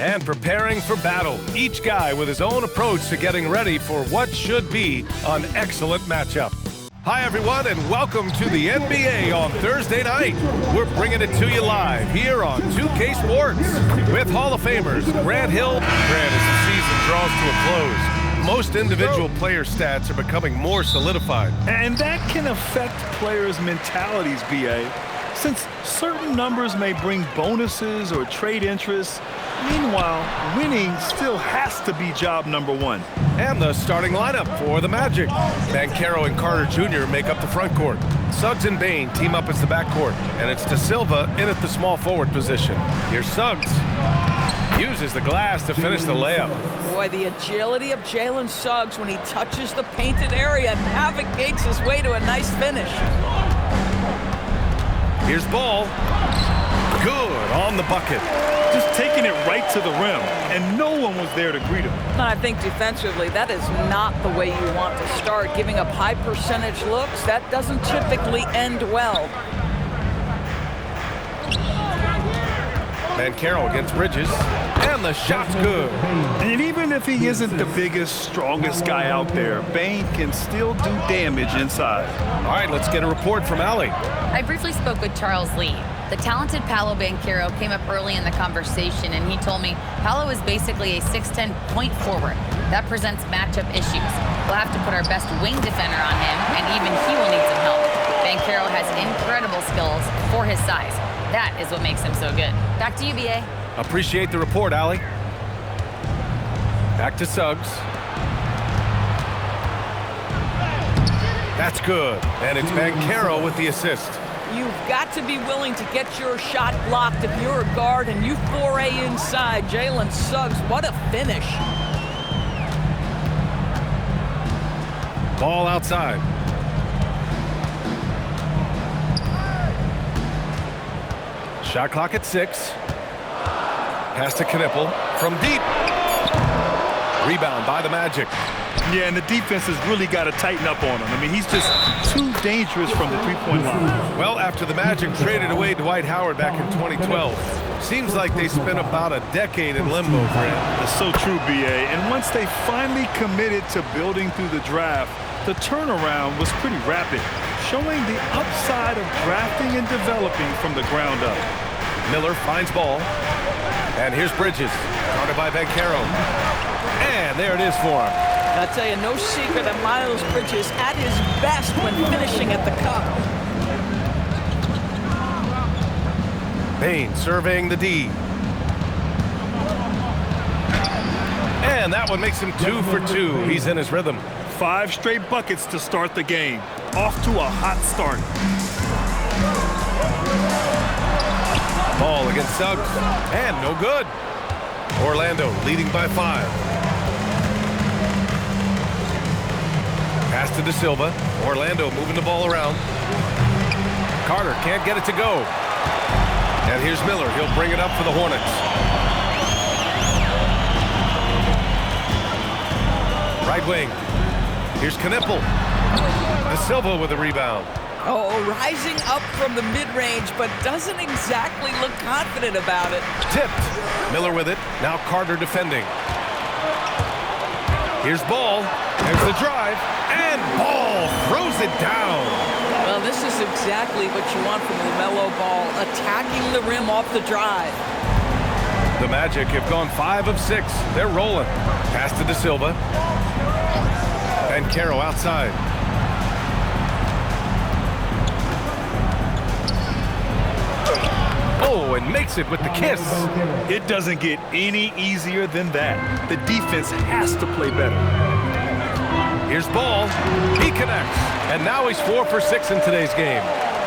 and preparing for battle. Each guy with his own approach to getting ready for what should be an excellent matchup. Hi, everyone, and welcome to the NBA on Thursday night. We're bringing it to you live here on 2K Sports with Hall of Famers Grant Hill. Grant, as the season draws to a close, most individual player stats are becoming more solidified. And that can affect players' mentalities, B.A., since certain numbers may bring bonuses or trade interests. Meanwhile, winning still has to be job number one. And the starting lineup for the Magic. Banchero and Carter Jr. make up the front court. Suggs and Bane team up as the backcourt. And it's De Silva in at the small forward position. Here's Suggs. Uses the glass to finish the layup. Boy, the agility of Jalen Suggs when he touches the painted area navigates his way to a nice finish. Here's Ball. Good on the bucket. Just taking it right to the rim, and no one was there to greet him. I think defensively, that is not the way you want to start. Giving up high percentage looks, that doesn't typically end well. Banchero against Bridges, and the shot's good. And even if he isn't the biggest, strongest guy out there, Bane can still do damage inside. All right, let's get a report from Allie. I briefly spoke with Charles Lee. The talented Paolo Banchero came up early in the conversation, and he told me Paolo is basically a 6'10" point forward. That presents matchup issues. We'll have to put our best wing defender on him, and even he will need some help. Banchero has incredible skills for his size. That is what makes him so good. Back to you, B.A. Appreciate the report, Allie. Back to Suggs. That's good. And it's Banchero with the assist. You've got to be willing to get your shot blocked if you're a guard and you foray inside. Jalen Suggs, what a finish. Ball outside. Shot clock at 6. Pass to Knippel from deep. Rebound by the Magic. Yeah, and the defense has really got to tighten up on him. I mean, he's just too dangerous from the three-point line. Well, after the Magic traded away Dwight Howard back in 2012, seems like they spent about a decade in limbo, Grant. That's so true, B.A. And once they finally committed to building through the draft, the turnaround was pretty rapid, showing the upside of drafting and developing from the ground up. Miller finds Ball. And here's Bridges, guarded by Banchero. And there it is for him. I'll tell you, no secret that Miles Bridges at his best when finishing at the cup. Bane surveying the D. And that one makes him 2 for 2. He's in his rhythm. 5 straight buckets to start the game. Off to a hot start. Ball against Suggs. And no good. Orlando leading by 5. Pass to De Silva. Orlando moving the ball around. Carter can't get it to go. And here's Miller. He'll bring it up for the Hornets. Right wing. Here's Knippel. De Silva with a rebound. Oh, rising up from the mid-range, but doesn't exactly look confident about it. Tipped. Miller with it. Now Carter defending. Here's Ball. There's the drive. And Ball throws it down. Well, this is exactly what you want from LaMelo Ball, attacking the rim off the drive. The Magic have gone 5 of 6. They're rolling. Pass to De Silva. Banchero outside. Oh, and makes it with the kiss. It doesn't get any easier than that. The defense has to play better. Here's Ball. He connects. And now he's 4 for 6 in today's game.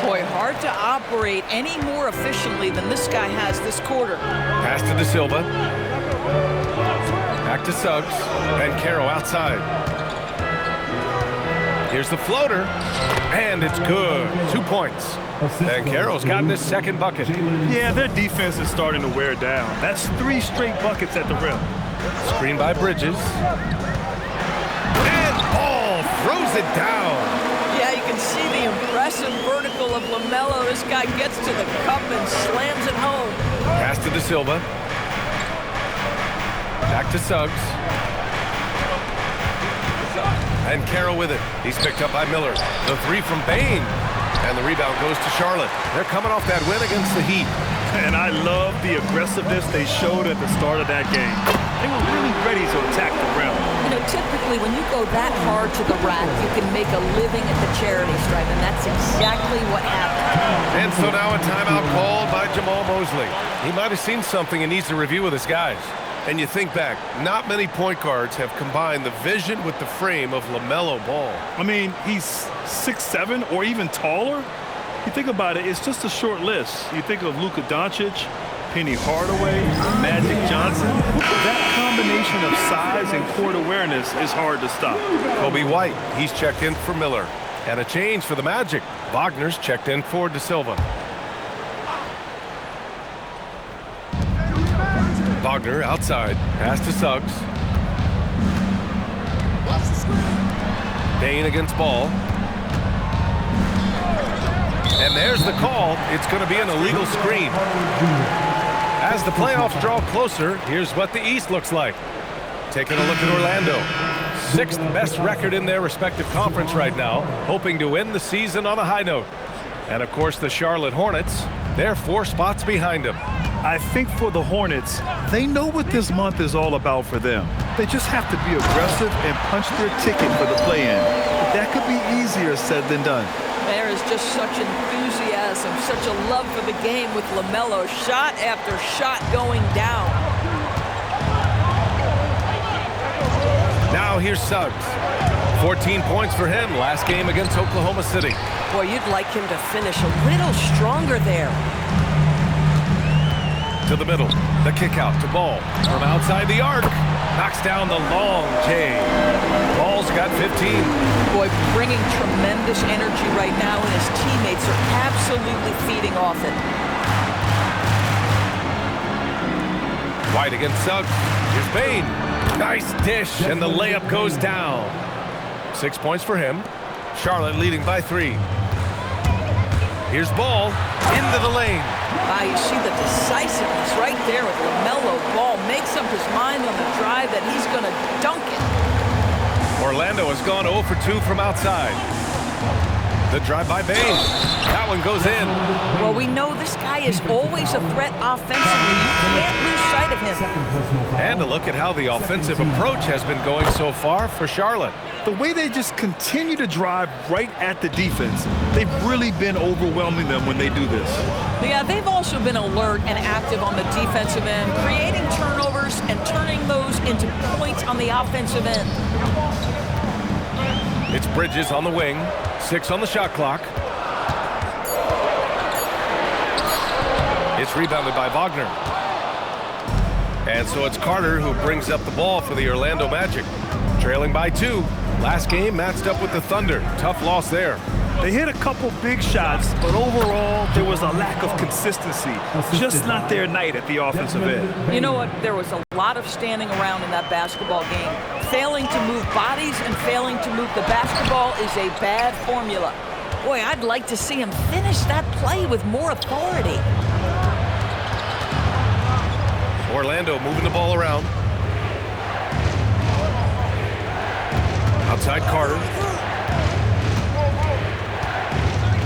Boy, hard to operate any more efficiently than this guy has this quarter. Pass to De Silva. Back to Suggs. Banchero outside. Here's the floater. And it's good. 2 points. Banchero's gotten his second bucket. Yeah, their defense is starting to wear down. That's 3 straight buckets at the rim. Screen by Bridges. And Ball throws it down. Yeah, you can see the impressive vertical of LaMelo. This guy gets to the cup and slams it home. Pass to De Silva. Back to Suggs. And Carroll with it. He's picked up by Miller. The three from Bain. And the rebound goes to Charlotte. They're coming off that win against the Heat. And I love the aggressiveness they showed at the start of that game. They were really ready to attack the rim. You know, typically when you go that hard to the rack, you can make a living at the charity stripe, and that's exactly what happened. And so now a timeout called by Jamal Mosley. He might have seen something and needs to review with his guys. And you think back, not many point guards have combined the vision with the frame of LaMelo Ball. I mean, he's 6'7" or even taller. You think about it, it's just a short list. You think of Luka Doncic, Penny Hardaway, Magic Johnson. That combination of size and court awareness is hard to stop. Kobe White, he's checked in for Miller. And a change for the Magic. Wagner's checked in for De Silva. Wagner outside, pass to Suggs. Bain against Ball. And there's the call. It's going to be an illegal screen. As the playoffs draw closer, here's what the East looks like. Taking a look at Orlando. 6th best record in their respective conference right now, hoping to end the season on a high note. And of course the Charlotte Hornets, they're 4 spots behind them. I think for the Hornets, they know what this month is all about for them. They just have to be aggressive and punch their ticket for the play-in. But that could be easier said than done. There is just such enthusiasm, such a love for the game with LaMelo, shot after shot going down. Now here's Suggs. 14 points for him last game against Oklahoma City. Boy, you'd like him to finish a little stronger there. To the middle, the kick out to Ball. From outside the arc, knocks down the long J. Ball's got 15. Boy, bringing tremendous energy right now, and his teammates are absolutely feeding off it. White against Suggs. Here's Bain. Nice dish, and the layup goes down. 6 points for him. Charlotte leading by 3. Here's Ball into the lane. You see the decisiveness right there with LaMelo Ball. Makes up his mind on the drive that he's going to dunk it. Orlando has gone 0 for 2 from outside. The drive by Bain. That one goes in. Well, we know this guy is always a threat offensively. You can't lose sight of him. And a look at how the offensive approach has been going so far for Charlotte. The way they just continue to drive right at the defense, they've really been overwhelming them when they do this. Yeah, they've also been alert and active on the defensive end, creating turnovers and turning those into points on the offensive end. It's Bridges on the wing, 6 on the shot clock. It's rebounded by Wagner. And so it's Carter who brings up the ball for the Orlando Magic. Trailing by 2. Last game matched up with the Thunder. Tough loss there. They hit a couple big shots, but overall, there was a lack of consistency. Just not their night at the offensive end. You know what? There was a lot of standing around in that basketball game. Failing to move bodies and failing to move the basketball is a bad formula. Boy, I'd like to see him finish that play with more authority. Orlando moving the ball around. Outside Carter.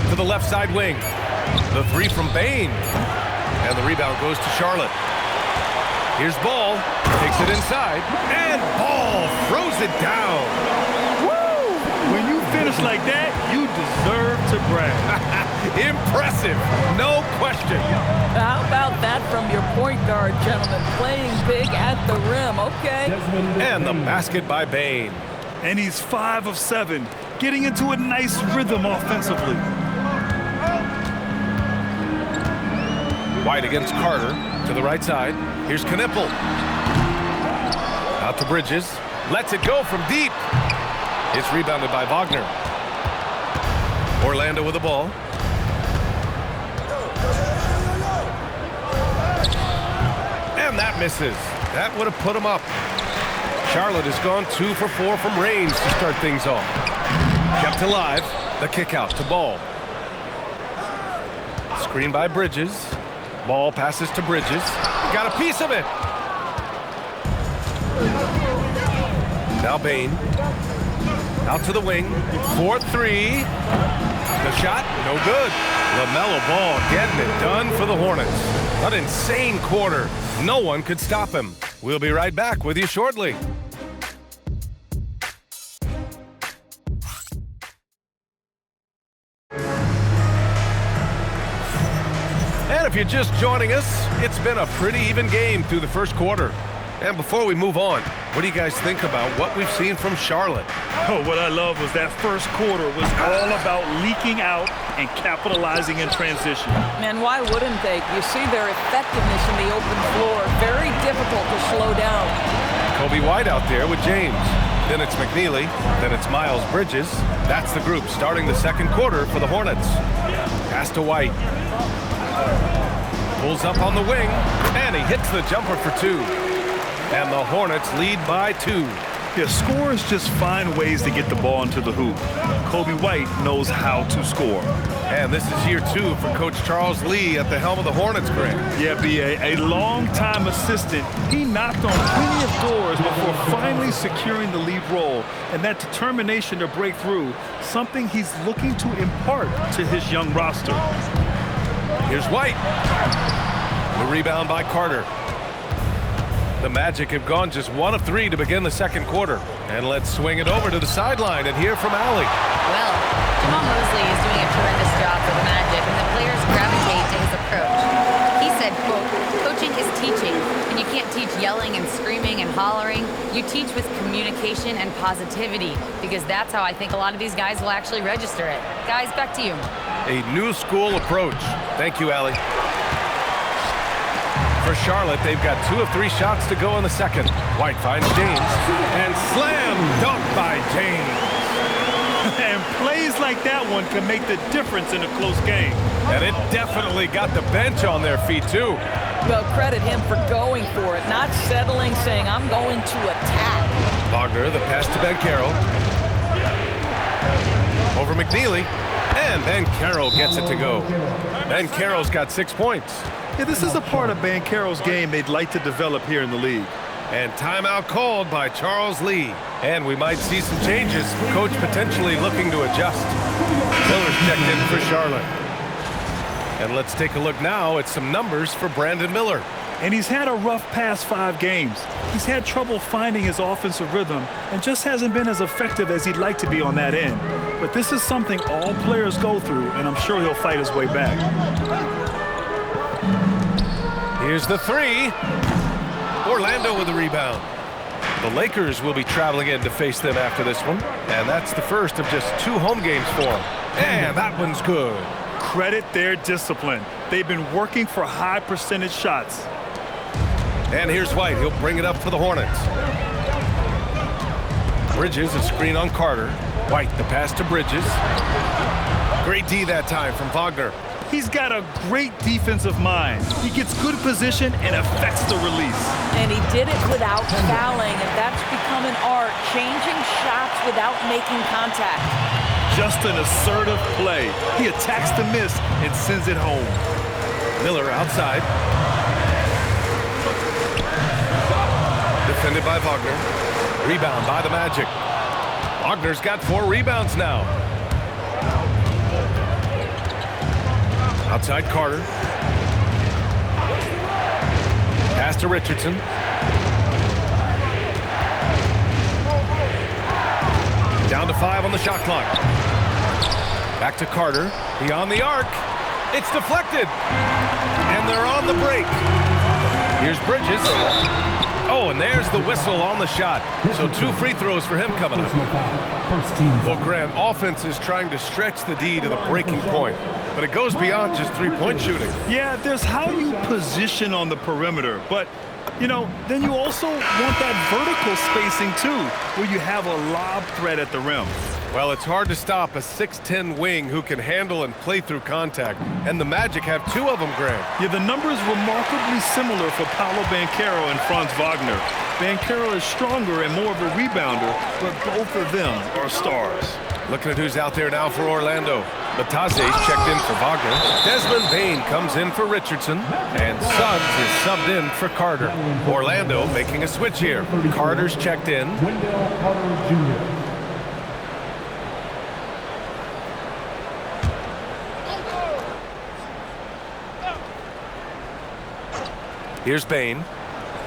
To the left side wing. The 3 from Bain. And the rebound goes to Charlotte. Here's Ball. Takes it inside. And Ball throws it down. Woo! When you finish like that, you deserve to brag. Impressive. No question. How about that from your point guard, gentlemen? Playing big at the rim. Okay. And the basket by Bain. And he's 5 of 7, getting into a nice rhythm offensively. White against Carter to the right side. Here's Knipple. Out to Bridges. Lets it go from deep. It's rebounded by Wagner. Orlando with the ball. And that misses. That would have put him up. Charlotte has gone 2 for 4 from range to start things off. Kept alive. The kick out to Ball. Screen by Bridges. Ball passes to Bridges. Got a piece of it. Now Bain. Out to the wing. 4-3. The shot, no good. LaMelo Ball getting it done for the Hornets. An insane quarter. No one could stop him. We'll be right back with you shortly. And if you're just joining us, it's been a pretty even game through the first quarter. And before we move on, what do you guys think about what we've seen from Charlotte? Oh, what I love was that first quarter was all about leaking out and capitalizing in transition. Man, why wouldn't they? You see their effectiveness in the open floor. Very difficult to slow down. Kobe White out there with James. Then it's McNeely. Then it's Miles Bridges. That's the group starting the second quarter for the Hornets. Pass to White. Pulls up on the wing, and he hits the jumper for two. And the Hornets lead by 2. Yeah, scorers just find ways to get the ball into the hoop. Kobe White knows how to score. And this is year 2 for Coach Charles Lee at the helm of the Hornets, Grant. Yeah, B.A., a long-time assistant. He knocked on plenty of doors before finally securing the lead role. And that determination to break through, something he's looking to impart to his young roster. Here's White. The rebound by Carter. The Magic have gone just 1 of 3 to begin the second quarter. And let's swing it over to the sideline and hear from Allie. Well, Jamal Mosley is doing a tremendous job for the Magic, and the players gravitate to his approach. He said, quote, coaching is teaching, and you can't teach yelling and screaming and hollering. You teach with communication and positivity, because that's how I think a lot of these guys will actually register it. Guys, back to you. A new school approach. Thank you, Allie. For Charlotte, they've got 2 of 3 shots to go in the second. White finds James, and slam dunk by James. And plays like that one can make the difference in a close game. And it definitely got the bench on their feet, too. Well, credit him for going for it, not settling, saying, I'm going to attack. Wagner, the pass to Banchero. Over McNeely, and Banchero gets it to go. Banchero's got 6 points. Yeah, this is a part of Banchero's game they'd like to develop here in the league. And timeout called by Charles Lee. And we might see some changes. Coach potentially looking to adjust. Miller's checked in for Charlotte. And let's take a look now at some numbers for Brandon Miller. And he's had a rough past 5 games. He's had trouble finding his offensive rhythm and just hasn't been as effective as he'd like to be on that end. But this is something all players go through, and I'm sure he'll fight his way back. Here's the 3. Orlando with the rebound. The Lakers will be traveling in to face them after this one. And that's the first of just 2 home games for them. And that one's good. Credit their discipline. They've been working for high percentage shots. And here's White. He'll bring it up for the Hornets. Bridges, a screen on Carter. White, the pass to Bridges. Great D that time from Wagner. He's got a great defensive mind. He gets good position and affects the release. And he did it without fouling, and that's become an art, changing shots without making contact. Just an assertive play. He attacks the miss and sends it home. Miller outside. Defended by Wagner. Rebound by the Magic. Wagner's got 4 rebounds now. Outside Carter. Pass to Richardson. Down to 5 on the shot clock. Back to Carter. Beyond the arc. It's deflected. And they're on the break. Here's Bridges. Oh, and there's the whistle on the shot. So 2 free throws for him coming up. Well, Grant, offense is trying to stretch the D to the breaking point. But it goes beyond just 3-point shooting. Yeah, there's how you position on the perimeter. But, you know, then you also want that vertical spacing, too, where you have a lob threat at the rim. Well, it's hard to stop a 6'10" wing who can handle and play through contact. And the Magic have 2 of them, Grant. Yeah, the numbers remarkably similar for Paolo Banchero and Franz Wagner. Banchero is stronger and more of a rebounder, but both of them are stars. Looking at who's out there now for Orlando. Batase's checked in for Wagner. Desmond Bane comes in for Richardson. And Suggs is subbed in for Carter. Orlando making a switch here. Carter's checked in. Wendell Carter Jr. Here's Bane.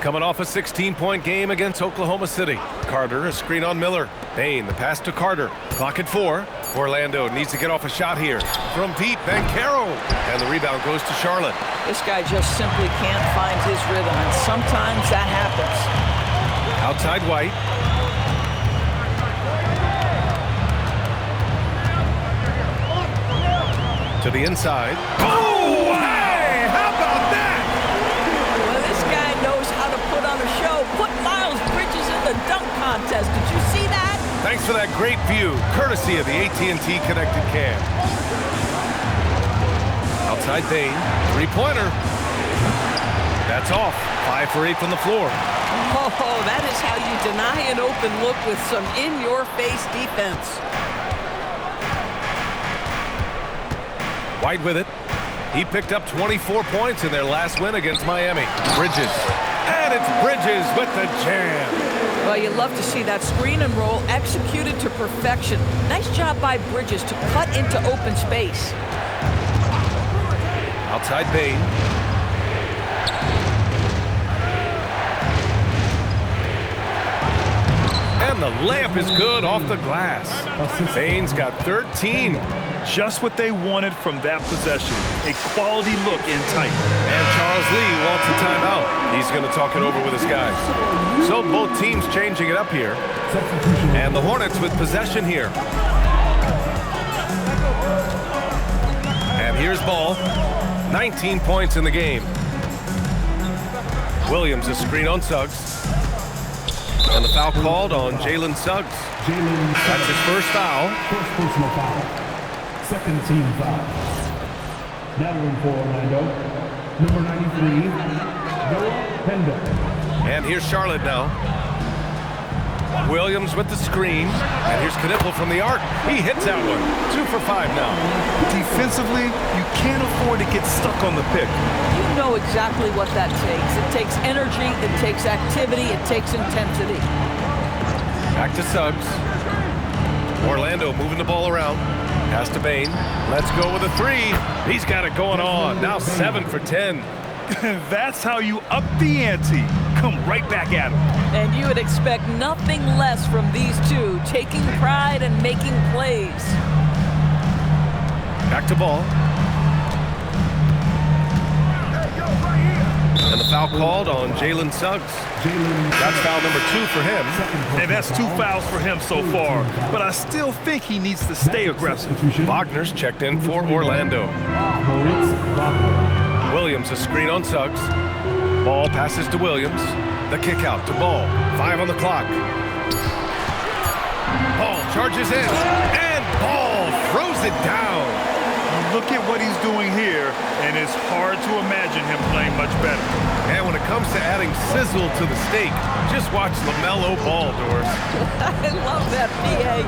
Coming off a 16-point game against Oklahoma City. Carter, a screen on Miller. Bane, the pass to Carter. Clock at 4. Orlando needs to get off a shot here. From deep, Banchero. And the rebound goes to Charlotte. This guy just simply can't find his rhythm, and sometimes that happens. Outside White. To the inside. Oh, hey! How about that? Well, this guy knows how to put on a show. Put Miles Bridges in the dunk contest. Did you see that? Thanks for that great view, courtesy of the AT&T Connected Cam. Outside Bane, three-pointer. That's off. 5 for 8 from the floor. Oh, that is how you deny an open look with some in-your-face defense. White with it. He picked up 24 points in their last win against Miami. Bridges. And it's Bridges with the jam. Well, you love to see that screen and roll executed to perfection. Nice job by Bridges to cut into open space. Outside Bane. And the layup is good off the glass. Bane's got 13. Just what they wanted from that possession. A quality look in tight. And Charles Lee wants a timeout. He's going to talk it over with his guys. So both teams changing it up here. And the Hornets with possession here. And here's Ball. 19 points in the game. Williams a screen on Suggs. And the foul called on Jalen Suggs. That's his first foul. First personal foul. Second team foul. Now in for Orlando. Number 93, Noah Pendo. And here's Charlotte now. Williams with the screen. And here's Knipple from the arc. He hits that one. 2 for 5 now. Defensively, you can't afford to get stuck on the pick. You know exactly what that takes. It takes energy, it takes activity, it takes intensity. Back to Suggs. Orlando moving the ball around. Pass to Bane. Let's go with a 3. He's got it going on. Now 7 for 10. That's how you up the ante. Come right back at him. And you would expect nothing less from these two, taking pride and making plays. Back to Ball. And the foul called on Jalen Suggs. That's foul number 2 for him. And that's 2 fouls for him so far. But I still think he needs to stay aggressive. Wagner's checked in for Orlando. Williams a screen on Suggs. Ball passes to Williams. The kick out to Ball. 5 on the clock. Ball charges in. And Ball throws it down. Look at what he's doing here, and it's hard to imagine him playing much better. And when it comes to adding sizzle to the steak, just watch LaMelo Ball, Doris. I love that, PA.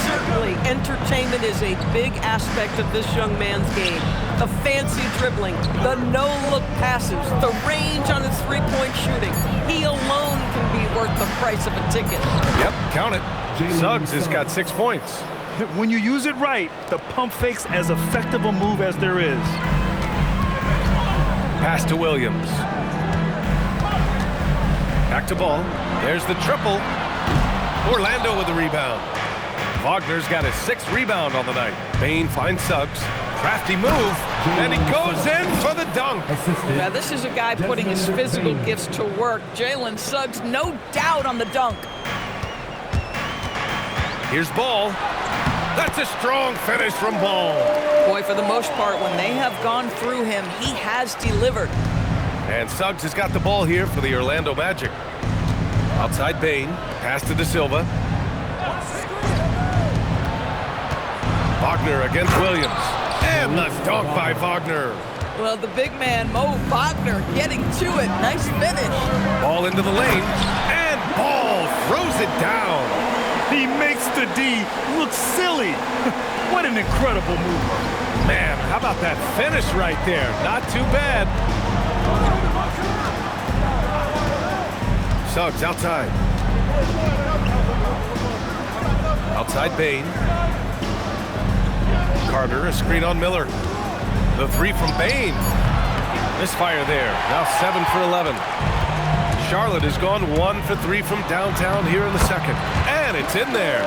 Certainly, entertainment is a big aspect of this young man's game. The fancy dribbling, the no-look passes, the range on his three-point shooting. He alone can be worth the price of a ticket. Yep, count it. Suggs has got 6 points. When you use it right, the pump fake's as effective a move as there is. Pass to Williams. Back to Ball. There's the triple. Orlando with the rebound. Wagner's got his 6th rebound on the night. Bane finds Suggs. Crafty move. And he goes in for the dunk. Now, this is a guy putting his physical gifts to work. Jalen Suggs, no doubt on the dunk. Here's Ball. That's a strong finish from Ball. Boy, for the most part, when they have gone through him, he has delivered. And Suggs has got the ball here for the Orlando Magic. Outside Bane. Pass to De Silva. Wagner against Williams. And the dunk by Wagner. Well, the big man, Mo Wagner, getting to it. Nice finish. Ball into the lane. And Ball throws it down. He makes the the D looks silly. What an incredible move. Man, how about that finish right there? Not too bad. Suggs outside. Outside Bain. Carter, a screen on Miller. The three from Bain. Misfire there. Now 7 for 11. Charlotte has gone 1 for 3 from downtown here in the second. And it's in there.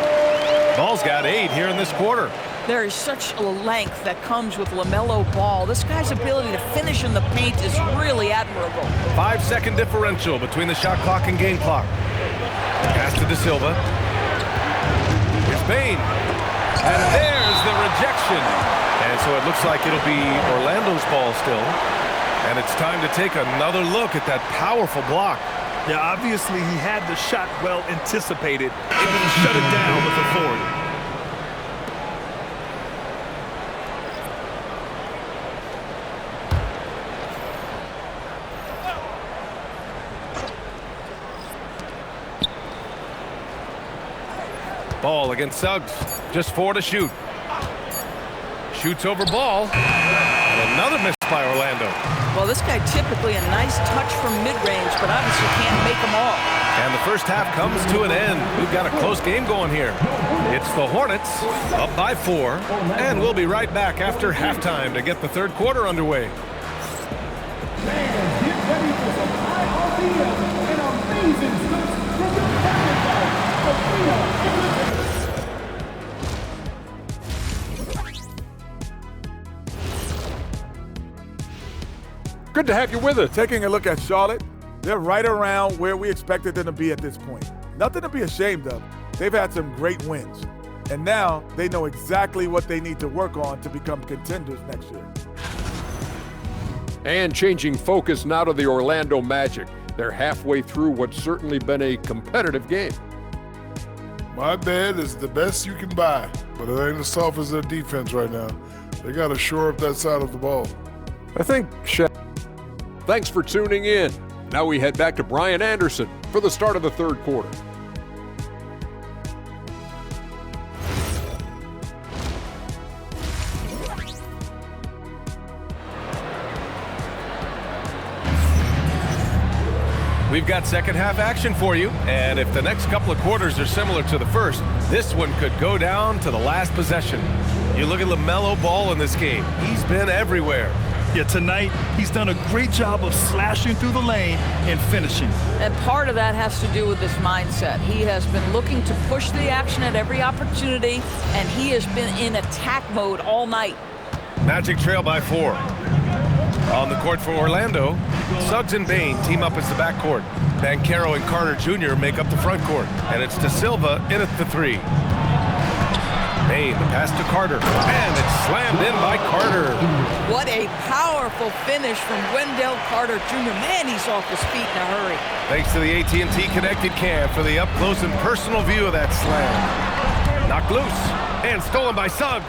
Ball's got 8 here in this quarter. There is such a length that comes with LaMelo Ball. This guy's ability to finish in the paint is really admirable. 5-second differential between the shot clock and game clock. Pass to De Silva. Here's Bain. And there's the rejection. And so it looks like it'll be Orlando's ball still. And it's time to take another look at that powerful block. Yeah, obviously he had the shot well anticipated, able to shut it down with authority. Ball against Suggs. Just 4 to shoot. Shoots over Ball. And another miss by Orlando. Well, this guy typically a nice touch from mid-range, but obviously can't make them all. And the first half comes to an end. We've got a close game going here. It's the Hornets up by 4. And we'll be right back after halftime to get the third quarter underway. Fans, get ready for some high RPM and amazing stunts from the Packers. Good to have you with us. Taking a look at Charlotte, they're right around where we expected them to be at this point. Nothing to be ashamed of. They've had some great wins. And now they know exactly what they need to work on to become contenders next year. And changing focus now to the Orlando Magic. They're halfway through what's certainly been a competitive game. My bed is the best you can buy, but it ain't as soft as their defense right now. They got to shore up that side of the ball. I think Thanks for tuning in. Now we head back to Brian Anderson for the start of the third quarter. We've got second half action for you, and if the next couple of quarters are similar to the first, this one could go down to the last possession. You look at LaMelo Ball in this game. He's been everywhere. Yeah, tonight he's done a great job of slashing through the lane and finishing. And part of that has to do with this mindset. He has been looking to push the action at every opportunity, and he has been in attack mode all night. Magic trail by 4. On the court for Orlando, Suggs and Bain team up as the backcourt. Banchero and Carter Jr. make up the front court, and it's De Silva in at the 3. Bain, the pass to Carter, and it's slammed in by Carter. What a powerful finish from Wendell Carter Jr. Man, he's off his feet in a hurry. Thanks to the AT&T Connected Cam for the up-close and personal view of that slam. Knocked loose and stolen by Suggs.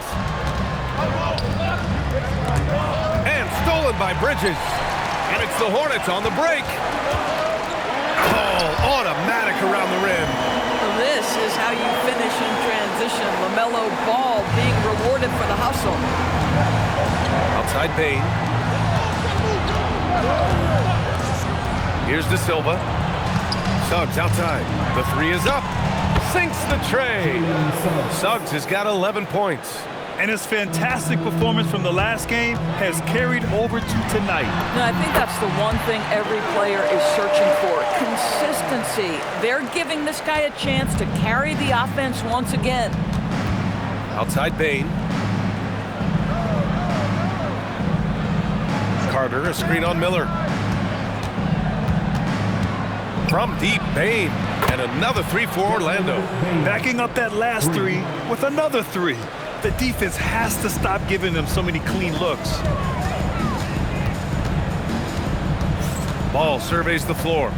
And stolen by Bridges. And it's the Hornets on the break. Oh, automatic around the rim. This is how you finish in transition. LaMelo Ball being rewarded for the hustle. Outside Bain. Here's De Silva. Suggs outside. The 3 is up. Sinks the tray. Suggs has got 11 points. And his fantastic performance from the last game has carried over to tonight. No, I think that's the one thing every player is searching for. Consistency. They're giving this guy a chance to carry the offense once again. Outside Bain. Carter, a screen on Miller. From deep, Bain. And another 3 for Orlando. Backing up that last 3 with another 3. The defense has to stop giving them so many clean looks. Ball surveys the floor.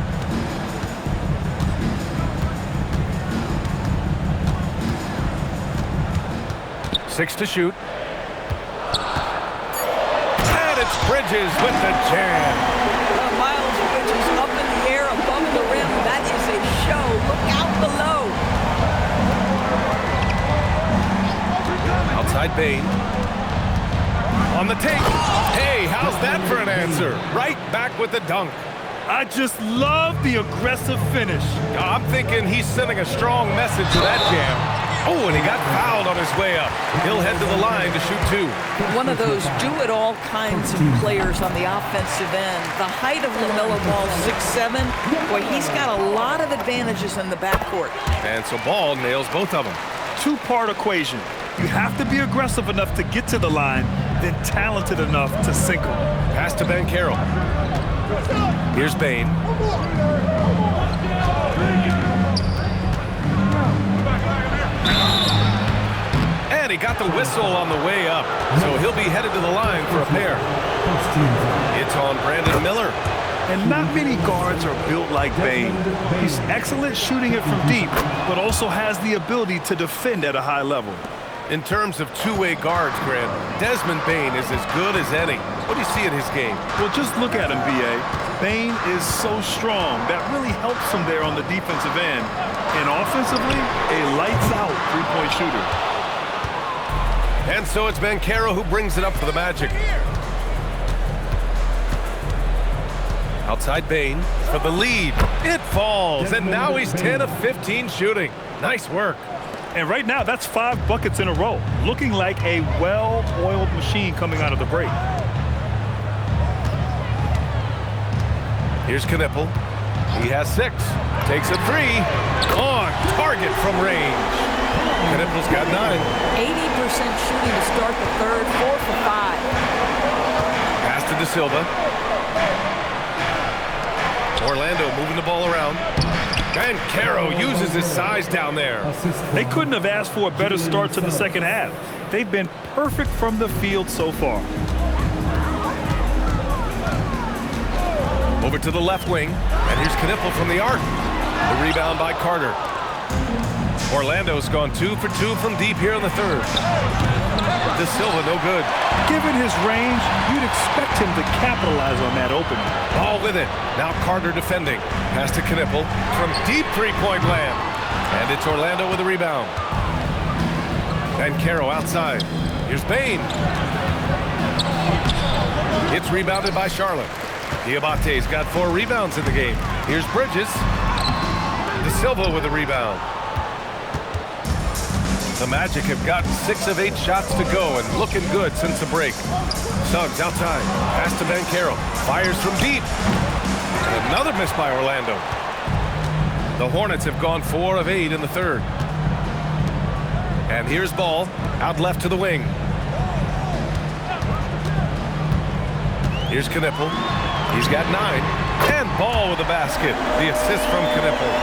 Six to shoot. And it's Bridges with the jam. Miles Bridges up in the air above the rim. That is a show. Look out below. Outside Bain. On the take. Hey, how's that for an answer? Right back with the dunk. I just love the aggressive finish. I'm thinking he's sending a strong message to that jam. Oh, and he got fouled on his way up. He'll head to the line to shoot 2. One of those do-it-all kinds of players on the offensive end. The height of LaMelo Ball, 6'7". Boy, he's got a lot of advantages in the backcourt. And so Ball nails both of them. Two-part equation. You have to be aggressive enough to get to the line, then talented enough to sink them. Pass to Banchero. Here's Bain. And he got the whistle on the way up, so he'll be headed to the line for a pair. It's on Brandon Miller. And not many guards are built like Bain. He's excellent shooting it from deep, but also has the ability to defend at a high level. In terms of two-way guards, Grant, Desmond Bain is as good as any. What do you see in his game? Well, just look at him, B.A. Bain is so strong. That really helps him there on the defensive end. And offensively, a lights-out three-point shooter. And so it's Banchero who brings it up for the Magic. Outside Bain for the lead. It falls, and now he's 10 of 15 shooting. Nice work. And right now, that's 5 buckets in a row. Looking like a well-oiled machine coming out of the break. Here's Knipple. He has 6. Takes a 3. On target from range. Knipple's got 9. 80% shooting to start the third, 4 for 5. Pass to De Silva. Orlando moving the ball around. Banchero uses his size down there. They couldn't have asked for a better start to the second half. They've been perfect from the field so far. Over to the left wing, and here's Knipple from the arc. The rebound by Carter. Orlando's gone 2 for 2 from deep here in the third. De Silva, no good. Given his range, you'd expect him to capitalize on that opening. Ball with it. Now Carter defending. Pass to Knipple from deep three-point land. And it's Orlando with a rebound. Banchero outside. Here's Bain. It's rebounded by Charlotte. Diabate's got 4 rebounds in the game. Here's Bridges. De Silva with a rebound. The Magic have gotten 6 of 8 shots to go and looking good since the break. Suggs outside. Pass to Banchero. Fires from deep. And another miss by Orlando. The Hornets have gone 4 of 8 in the third. And here's Ball out left to the wing. Here's Knipple. He's got 9. And Ball with the basket. The assist from Knipple.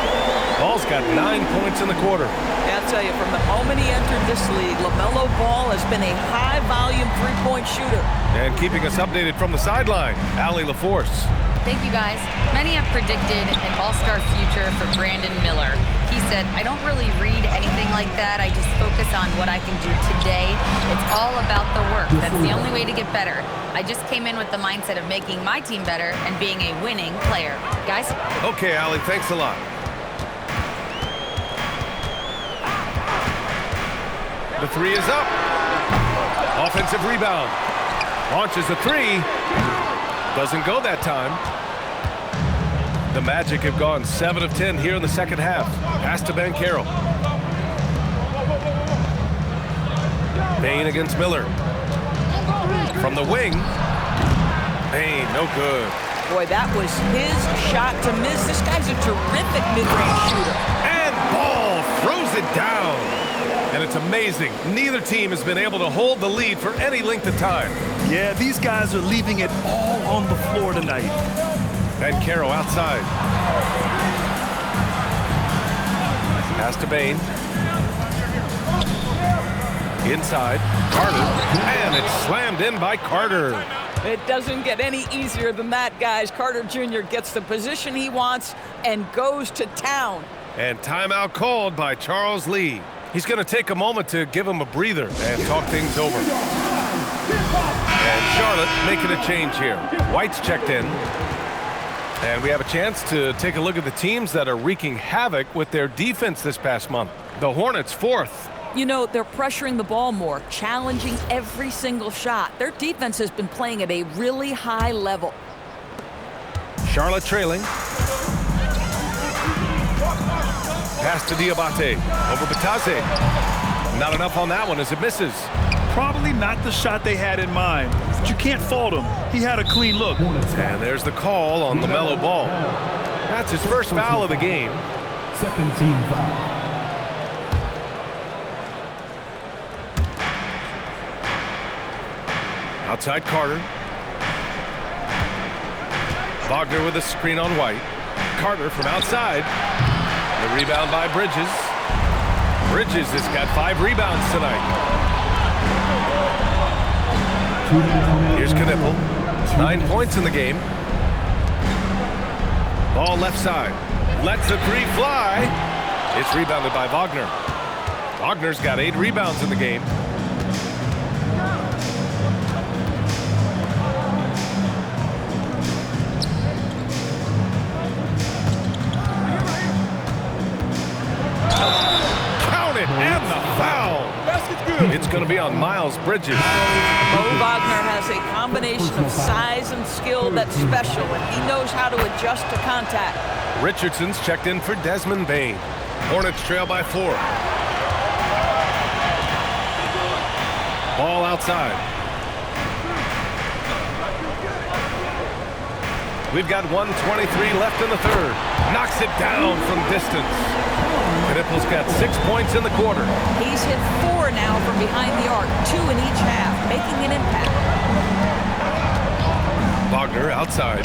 Ball's got 9 points in the quarter. Yeah, I'll tell you, from the moment he entered this league, LaMelo Ball has been a high-volume three-point shooter. And keeping us updated from the sideline, Allie LaForce. Thank you, guys. Many have predicted an all-star future for Brandon Miller. He said, I don't really read anything like that. I just focus on what I can do today. It's all about the work. That's the only way to get better. I just came in with the mindset of making my team better and being a winning player. Guys? Okay, Allie, thanks a lot. The 3 is up. Offensive rebound. Launches a 3. Doesn't go that time. The Magic have gone 7 of 10 here in the second half. Pass to Banchero. Bain against Miller. From the wing. Bain, no good. Boy, that was his shot to miss. This guy's a terrific mid-range shooter. And Ball throws it down. And it's amazing. Neither team has been able to hold the lead for any length of time. Yeah, these guys are leaving it all on the floor tonight. Banchero outside. Pass to Bain. Inside. Carter. And it's slammed in by Carter. It doesn't get any easier than that, guys. Carter Jr. gets the position he wants and goes to town. And timeout called by Charles Lee. He's going to take a moment to give him a breather and talk things over. And Charlotte making a change here. White's checked in. And we have a chance to take a look at the teams that are wreaking havoc with their defense this past month. The Hornets 4th. You know, they're pressuring the ball more, challenging every single shot. Their defense has been playing at a really high level. Charlotte trailing. Pass to Diabate. Over Batase. Not enough on that one as it misses. Probably not the shot they had in mind, but you can't fault him. He had a clean look. And there's the call on LaMelo Ball. That's his first foul of the game. Second team foul. Outside Carter. Wagner with a screen on White. Carter from outside. The rebound by Bridges. Bridges has got 5 rebounds tonight. Here's Knipple. 9 points in the game. Ball left side. Lets the 3 fly. It's rebounded by Wagner. Wagner's got 8 rebounds in the game. And the foul. It's going to be on Miles Bridges. Mo Wagner has a combination of size and skill that's special, and he knows how to adjust to contact. Richardson's checked in for Desmond Bain. Hornets trail by 4. Ball outside. We've got 1:23 left in the third. Knocks it down from distance. Knipple's got 6 points in the quarter. He's hit 4 now from behind the arc, 2 in each half, making an impact. Wagner outside.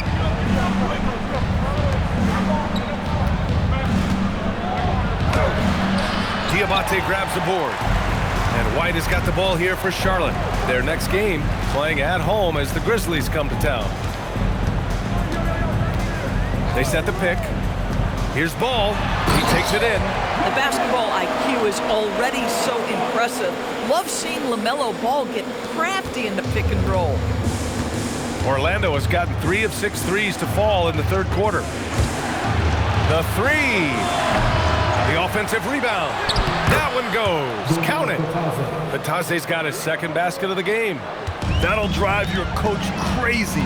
Diabate grabs the board. And White has got the ball here for Charlotte. Their next game playing at home as the Grizzlies come to town. They set the pick. Here's Ball. He takes it in. The basketball IQ is already so impressive. Love seeing LaMelo Ball get crafty in the pick and roll. Orlando has gotten 3 of 6 threes to fall in the third quarter. The 3. The offensive rebound. That one goes. Count it. Batase's got his second basket of the game. That'll drive your coach crazy,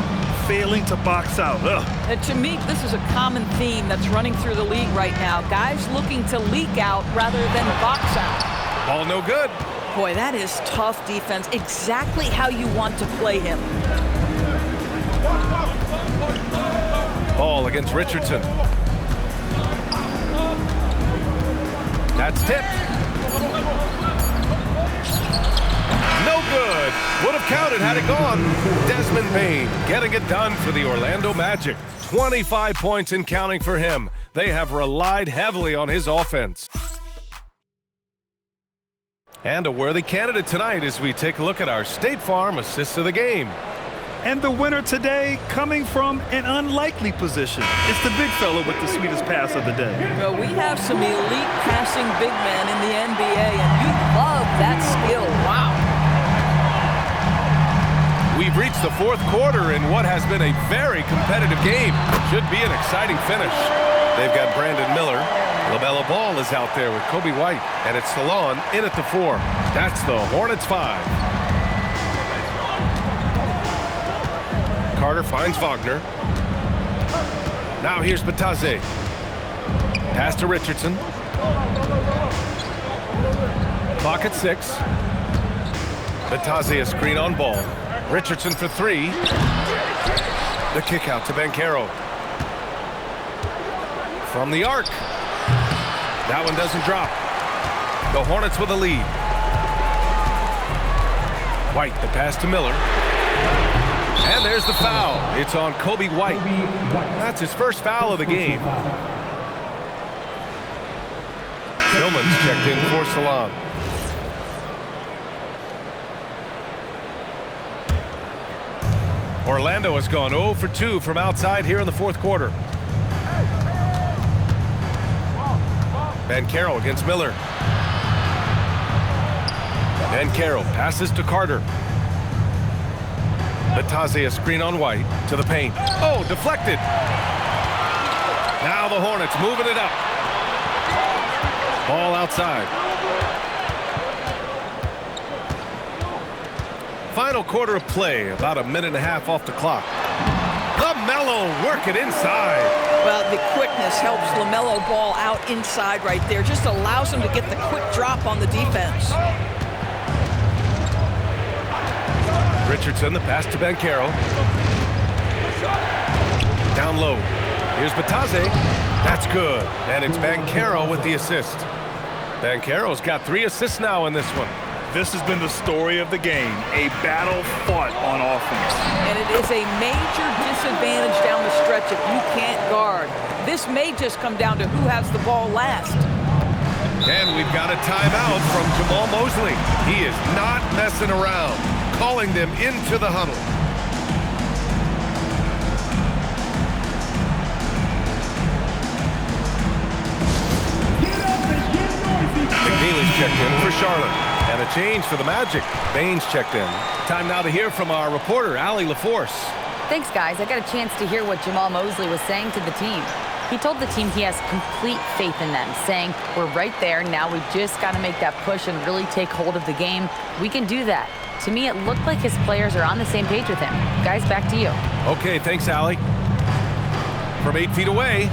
failing to box out. And to me, this is a common theme that's running through the league right now. Guys looking to leak out rather than box out. Ball no good. Boy, that is tough defense. Exactly how you want to play him. Ball against Richardson. That's tipped. No good. Would have counted had it gone. Desmond Bain getting it done for the Orlando Magic. 25 points and counting for him. They have relied heavily on his offense. And a worthy candidate tonight as we take a look at our State Farm assists of the game. And the winner today coming from an unlikely position. It's the big fella with the sweetest pass of the day. Well, we have some elite passing big men in the NBA, and you love that skill. Wow. We've reached the fourth quarter in what has been a very competitive game. Should be an exciting finish. They've got Brandon Miller. LaMelo Ball is out there with Kobe White, and it's Salon in at the 4. That's the Hornets 5. Carter finds Wagner. Now here's Batase. Pass to Richardson. Clock at 6. Batase a screen on Ball. Richardson for 3. The kick out to Banchero. From the arc. That one doesn't drop. The Hornets with a lead. White, the pass to Miller. And there's the foul. It's on Kobe White. That's his first foul of the game. Tillman's checked in for Salon. Orlando has gone 0 for 2 from outside here in the fourth quarter. Banchero against Miller. Banchero passes to Carter. Batase a screen on White to the paint. Oh, deflected. Now the Hornets moving it up. Ball outside. final quarter of play, about a minute and a half off the clock. LaMelo working inside. Well, the quickness helps LaMelo Ball out inside right there. Just allows him to get the quick drop on the defense. Richardson, the pass to Banchero. Down low. Here's Batadze. That's good. And it's Banchero with the assist. Banchero's got 3 assists now in this one. This has been the story of the game, a battle fought on offense. And it is a major disadvantage down the stretch if you can't guard. This may just come down to who has the ball last. And we've got a timeout from Jamal Mosley. He is not messing around, calling them into the huddle. McNeely's checked in for Charlotte. And a change for the Magic. Baines checked in. Time now to hear from our reporter, Allie LaForce. Thanks, guys. I got a chance to hear what Jamal Mosley was saying to the team. He told the team he has complete faith in them, saying, we're right there. Now we just got to make that push and really take hold of the game. We can do that. To me, it looked like his players are on the same page with him. Guys, back to you. Okay, thanks, Allie. From 8 feet away,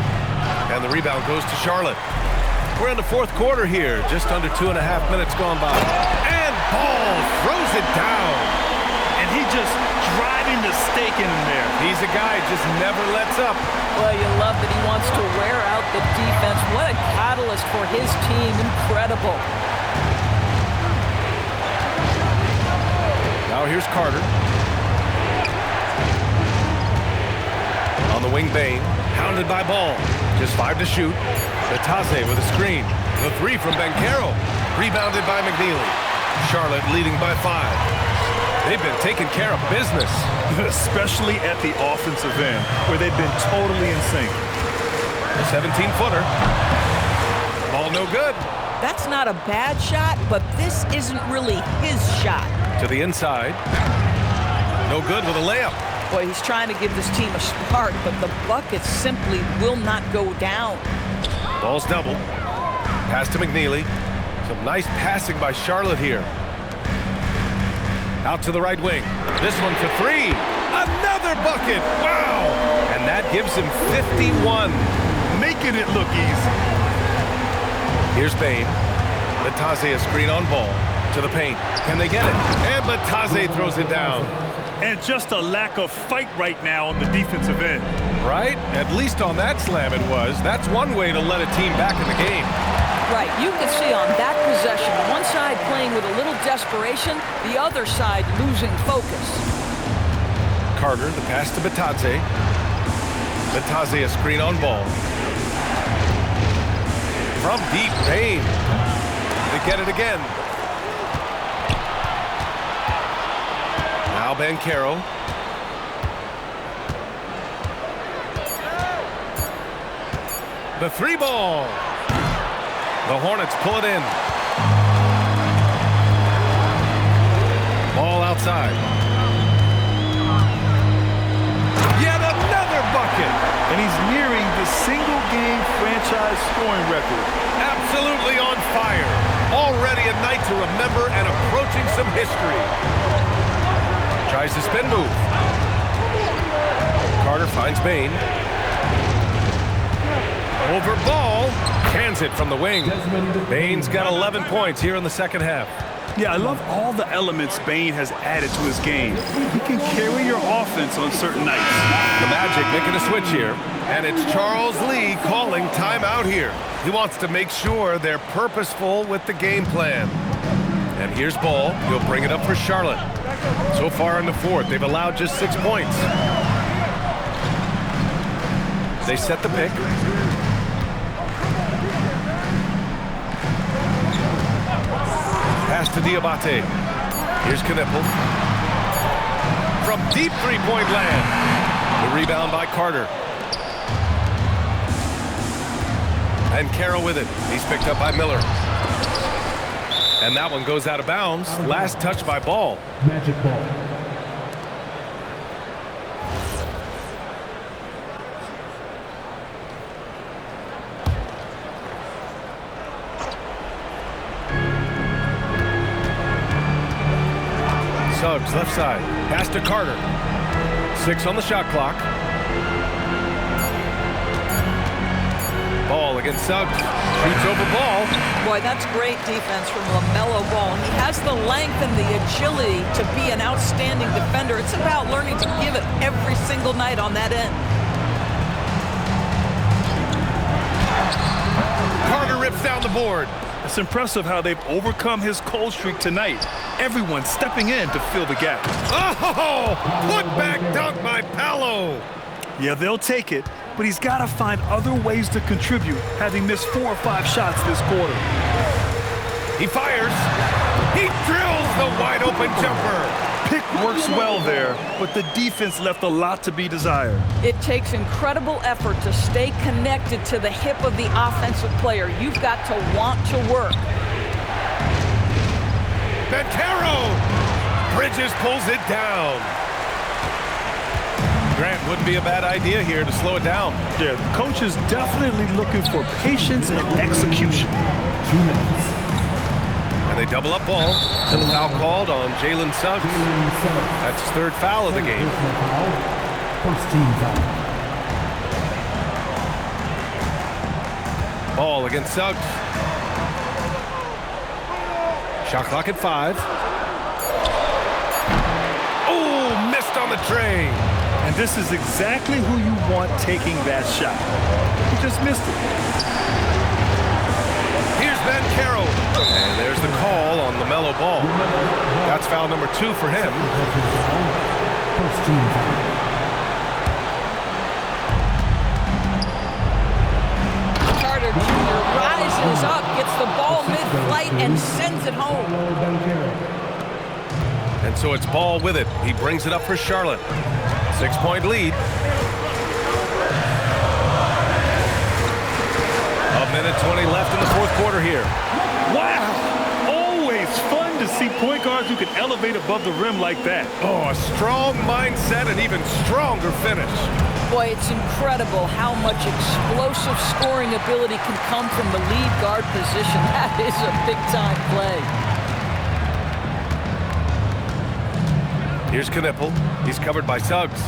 and the rebound goes to Charlotte. We're in the fourth quarter here, just under 2.5 minutes gone by. And Ball throws it down. And he just driving the stake in there. He's a guy who just never lets up. Well, you love that he wants to wear out the defense. What a catalyst for his team. Incredible. Now here's Carter. On the wing, Bane. Hounded by Ball. Just 5 to shoot. Batadze with a screen. The 3 from Banchero. Rebounded by McNeely. Charlotte leading by 5. They've been taking care of business. Especially at the offensive end, where they've been totally in sync. A 17-footer. Ball no good. That's not a bad shot, but this isn't really his shot. To the inside. No good with a layup. Boy, he's trying to give this team a spark, but the bucket simply will not go down. Ball's double. Pass to McNeely. Some nice passing by Charlotte here. Out to the right wing. This one for 3. Another bucket. Wow. And that gives him 51. Making it look easy. Here's Bane. Batadze a screen on Ball. To the paint. Can they get it? And Batadze throws it down. And just a lack of fight right now on the defensive end. Right? At least on that slam it was. That's one way to let a team back in the game. Right, you can see on that possession, one side playing with a little desperation, the other side losing focus. Carter, the pass to Batadze. Batadze a screen on Ball. From deep, Bane. They get it again. Now Banchero. The 3 ball. The Hornets pull it in. Ball outside. Yet another bucket. And he's nearing the single-game franchise scoring record. Absolutely on fire. Already a night to remember and approaching some history. Tries to spin move. Carter finds Bane. Over Ball. Cans it from the wing. Bane's got 11 points here in the second half. Yeah, I love all the elements Bane has added to his game. He can carry your offense on certain nights. The Magic making a switch here. And it's Charles Lee calling timeout here. He wants to make sure they're purposeful with the game plan. And here's Ball. He'll bring it up for Charlotte. So far in the fourth, they've allowed just 6 points. They set the pick. Pass to Diabate. Here's Knippel. From deep three-point land. The rebound by Carter. And Carroll with it. He's picked up by Miller. And that one goes out of bounds. Last touch by Ball. Magic ball. Suggs, left side. Pass to Carter. 6 on the shot clock. Ball against Suggs. Shoots over Ball. Boy, that's great defense from LaMelo Ball. He has the length and the agility to be an outstanding defender. It's about learning to give it every single night on that end. Carter rips down the board. It's impressive how they've overcome his cold streak tonight. Everyone stepping in to fill the gap. Oh, put back dunk by Paolo. Yeah, they'll take it, but he's got to find other ways to contribute, having missed 4 or 5 shots this quarter. He fires. He drills the wide open jumper. Pick works well there, but the defense left a lot to be desired. It takes incredible effort to stay connected to the hip of the offensive player. You've got to want to work. Bencaro. Bridges pulls it down. Grant, wouldn't be a bad idea here to slow it down. Yeah, the coach is definitely looking for patience and execution. 2 minutes. And they double up Ball. And the foul called on Jalen Suggs. That's his 3rd foul of the game. First team foul. Ball against Suggs. Shot clock at 5. Oh, missed on the tray. And this is exactly who you want taking that shot. He just missed it. Here's Bencaro. And there's the call on LaMelo Ball. That's foul number 2 for him. First team foul. Carter Jr. rises up, gets the ball mid-flight, and sends it home. And so it's Ball with it. He brings it up for Charlotte. 6-point lead. A minute 20 left in the 4th quarter here. Wow! Always fun to see point guards who can elevate above the rim like that. Oh, a strong mindset and even stronger finish. Boy, it's incredible how much explosive scoring ability can come from the lead guard position. That is a big-time play. Here's Knipple. He's covered by Suggs.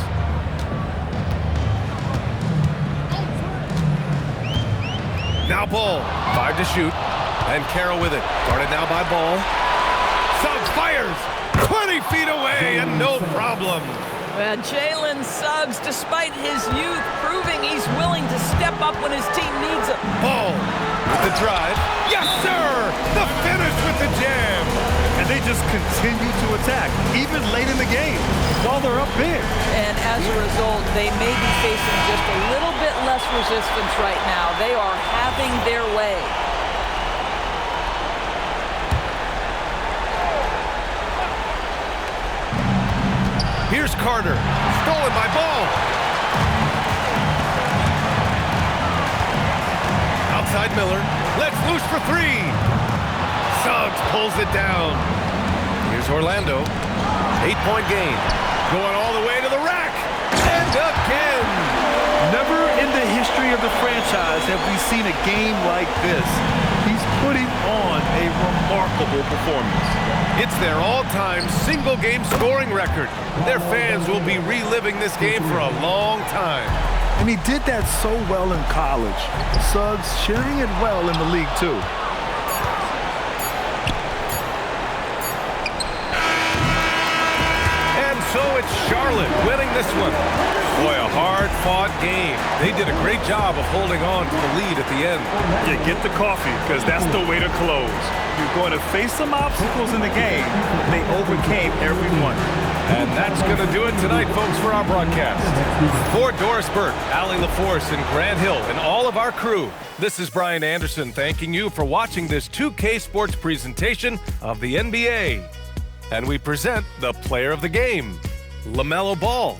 Now Ball. 5 to shoot. And Carroll with it. Guarded now by Ball. Suggs fires. 20 feet away and no problem. Well, Jalen Suggs, despite his youth, proving he's willing to step up when his team needs him. Ball with the drive. Yes, sir! The finish with the jam. And they just continue to attack, even late in the game, while they're up big. And as a result, they may be facing just a little bit less resistance right now. They are having their way. Here's Carter. Stolen by Ball. Outside Miller. Let's loose for 3. Suggs pulls it down. Here's Orlando. 8-point gain. Going all the way to the rack. And again. Never in the history of the franchise have we seen a game like this. He's putting on a remarkable performance. It's their all-time single-game scoring record. Their fans will be reliving this game for a long time. And he did that so well in college. Suggs sharing it well in the league, too. And so it's Charlotte winning this one. Boy, a hard-fought game. They did a great job of holding on to the lead at the end. Yeah, get the coffee, because that's the way to close. You're going to face some obstacles in the game. They overcame every one. And that's going to do it tonight, folks, for our broadcast. For Doris Burke, Allie LaForce, and Grant Hill, and all of our crew, this is Brian Anderson thanking you for watching this 2K Sports presentation of the NBA. And we present the player of the game, LaMelo Ball.